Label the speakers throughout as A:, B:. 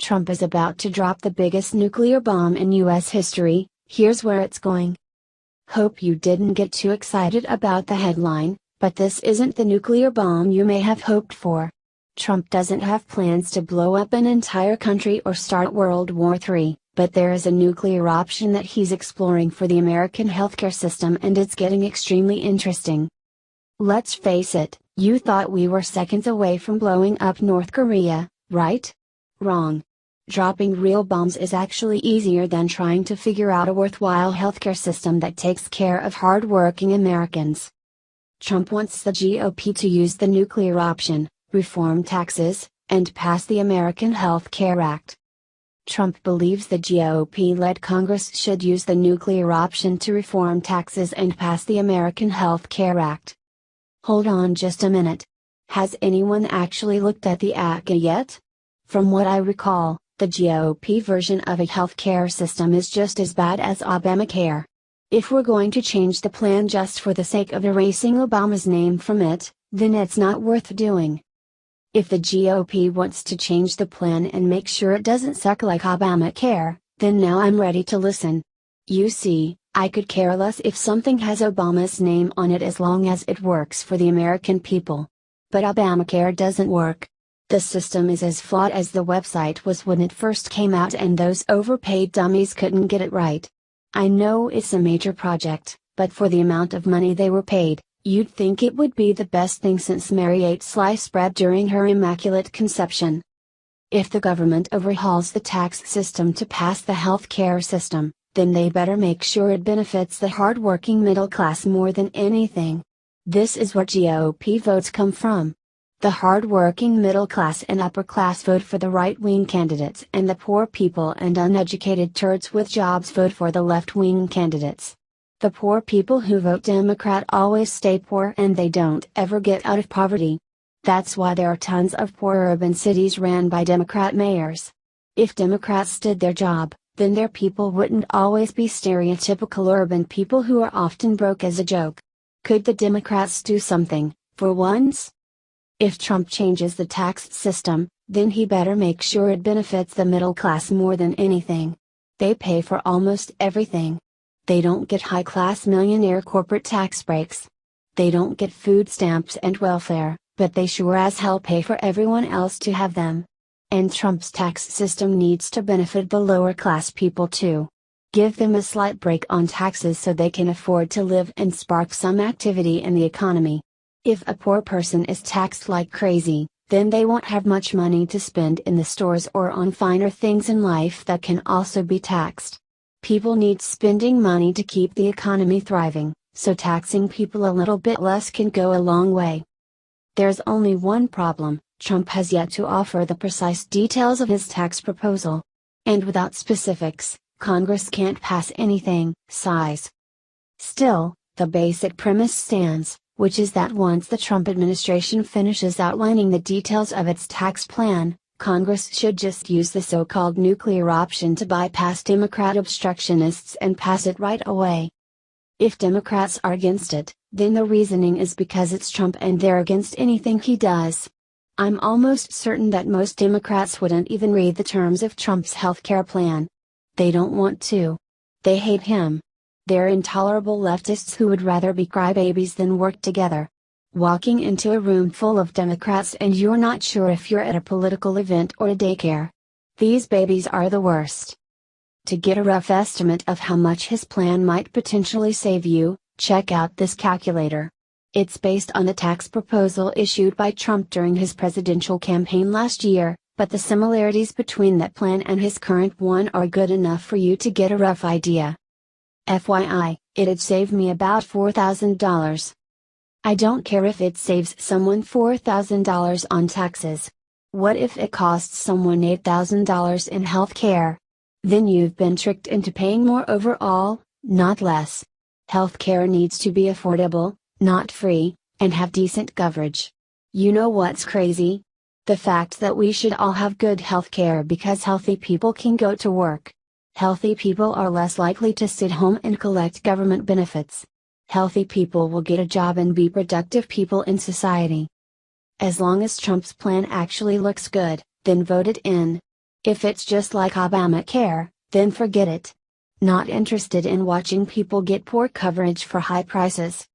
A: Trump is about to drop the biggest nuclear bomb in US history. Here's where it's going. Hope you didn't get too excited about the headline, but this isn't the nuclear bomb you may have hoped for. Trump doesn't have plans to blow up an entire country or start World War III, but there is a nuclear option that he's exploring for the American healthcare system, and it's getting extremely interesting. Let's face it, you thought we were seconds away from blowing up North Korea, right? Wrong. Dropping real bombs is actually easier than trying to figure out a worthwhile healthcare system that takes care of hard-working Americans. Trump wants the GOP to use the nuclear option, reform taxes, and pass the American Health Care Act. Trump believes the GOP-led Congress should use the nuclear option to reform taxes and pass the American Health Care Act. Hold on just a minute. Has anyone actually looked at the ACA yet? From what I recall, the GOP version of a health care system is just as bad as Obamacare. If we're going to change the plan just for the sake of erasing Obama's name from it, then it's not worth doing. If the GOP wants to change the plan and make sure it doesn't suck like Obamacare, then now I'm ready to listen. You see, I could care less if something has Obama's name on it as long as it works for the American people. But Obamacare doesn't work. The system is as flawed as the website was when it first came out, and those overpaid dummies couldn't get it right. I know it's a major project, but for the amount of money they were paid, you'd think it would be the best thing since Mary ate sliced bread during her immaculate conception. If the government overhauls the tax system to pass the health care system, then they better make sure it benefits the hard-working middle class more than anything. This is where GOP votes come from. The hard-working middle class and upper class vote for the right-wing candidates, and the poor people and uneducated turds with jobs vote for the left-wing candidates. The poor people who vote Democrat always stay poor, and they don't ever get out of poverty. That's why there are tons of poor urban cities ran by Democrat mayors. If Democrats did their job, then their people wouldn't always be stereotypical urban people who are often broke as a joke. Could the Democrats do something, for once? If Trump changes the tax system, then he better make sure it benefits the middle class more than anything. They pay for almost everything. They don't get high-class millionaire corporate tax breaks. They don't get food stamps and welfare, but they sure as hell pay for everyone else to have them. And Trump's tax system needs to benefit the lower class people too. Give them a slight break on taxes so they can afford to live and spark some activity in the economy. If a poor person is taxed like crazy, then they won't have much money to spend in the stores or on finer things in life that can also be taxed. People need spending money to keep the economy thriving, so taxing people a little bit less can go a long way. There's only one problem. Trump has yet to offer the precise details of his tax proposal. And without specifics, Congress can't pass anything. Size. Still, the basic premise stands, which is that once the Trump administration finishes outlining the details of its tax plan, Congress should just use the so-called nuclear option to bypass Democrat obstructionists and pass it right away. If Democrats are against it, then the reasoning is because it's Trump and they're against anything he does. I'm almost certain that most Democrats wouldn't even read the terms of Trump's healthcare plan. They don't want to. They hate him. They're intolerable leftists who would rather be crybabies than work together. Walking into a room full of Democrats and you're not sure if you're at a political event or a daycare. These babies are the worst. To get a rough estimate of how much his plan might potentially save you, check out this calculator. It's based on a tax proposal issued by Trump during his presidential campaign last year, but the similarities between that plan and his current one are good enough for you to get a rough idea. FYI, it'd save me about $4,000. I don't care if it saves someone $4,000 on taxes. What if it costs someone $8,000 in health care? Then you've been tricked into paying more overall, not less. Health care needs to be affordable, not free, and have decent coverage. You know what's crazy? The fact that we should all have good health care because healthy people can go to work. Healthy people are less likely to sit home and collect government benefits. Healthy people will get a job and be productive people in society. As long as Trump's plan actually looks good, then vote it in. If it's just like Obamacare, then forget it. Not interested in watching people get poor coverage for high prices.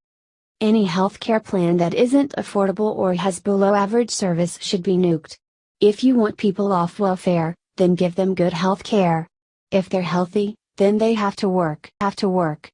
A: Any healthcare plan that isn't affordable or has below average service should be nuked. If you want people off welfare, then give them good health care. If they're healthy, then they have to work.